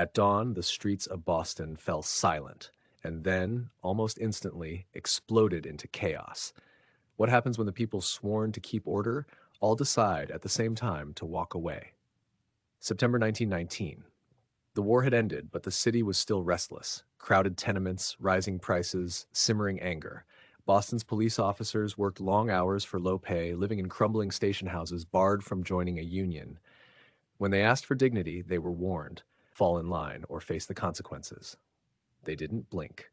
At dawn, the streets of Boston fell silent, and then, almost instantly, exploded into chaos. What happens when the people sworn to keep order all decide at the same time to walk away? September 1919. The war had ended, but the city was still restless. Crowded tenements, rising prices, simmering anger. Boston's police officers worked long hours for low pay, living in crumbling station houses, barred from joining a union. When they asked for dignity, they were warned, fall in line or face the consequences. They didn't blink.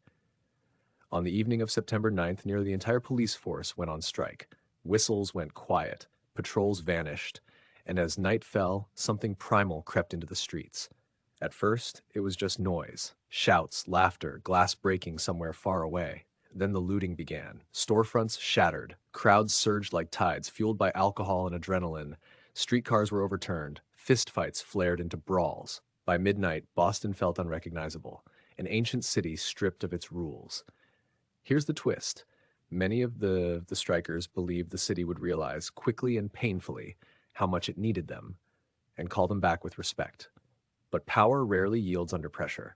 On the evening of September 9th, nearly the entire police force went on strike. Whistles went quiet, patrols vanished, and as night fell, something primal crept into the streets. At first, it was just noise, shouts, laughter, glass breaking somewhere far away. Then the looting began. Storefronts shattered. Crowds surged like tides, fueled by alcohol and adrenaline. Streetcars were overturned. Fistfights flared into brawls. By midnight, Boston felt unrecognizable, an ancient city stripped of its rules. Here's the twist. Many of the strikers believed the city would realize quickly and painfully how much it needed them and call them back with respect. But power rarely yields under pressure.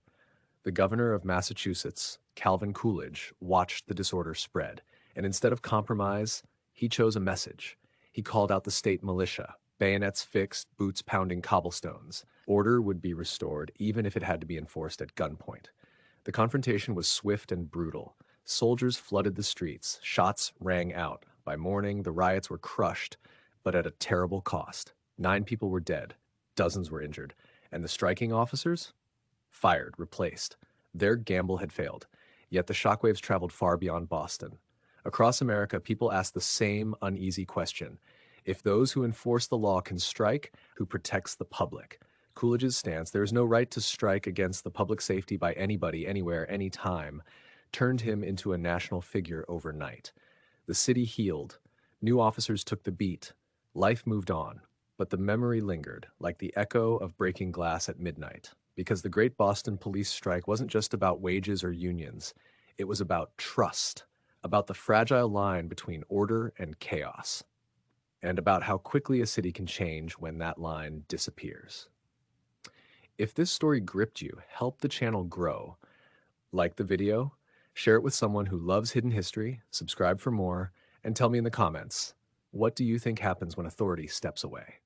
The governor of Massachusetts, Calvin Coolidge, watched the disorder spread, and instead of compromise, he chose a message. He called out the state militia, bayonets fixed, boots pounding cobblestones. Order would be restored, even if it had to be enforced at gunpoint. The confrontation was swift and brutal. Soldiers flooded the streets, shots rang out. By morning, the riots were crushed, but at a terrible cost. 9 people were dead, dozens were injured, and the striking officers? Fired, replaced. Their gamble had failed, yet the shockwaves traveled far beyond Boston. Across America, people asked the same uneasy question. If those who enforce the law can strike, who protects the public? Coolidge's stance, there is no right to strike against the public safety by anybody, anywhere, anytime, turned him into a national figure overnight. The city healed. New officers took the beat. Life moved on. But the memory lingered, like the echo of breaking glass at midnight. Because the Great Boston Police Strike wasn't just about wages or unions. It was about trust, about the fragile line between order and chaos, and about how quickly a city can change when that line disappears. If this story gripped you, help the channel grow. Like the video, share it with someone who loves hidden history, subscribe for more, and tell me in the comments, what do you think happens when authority steps away?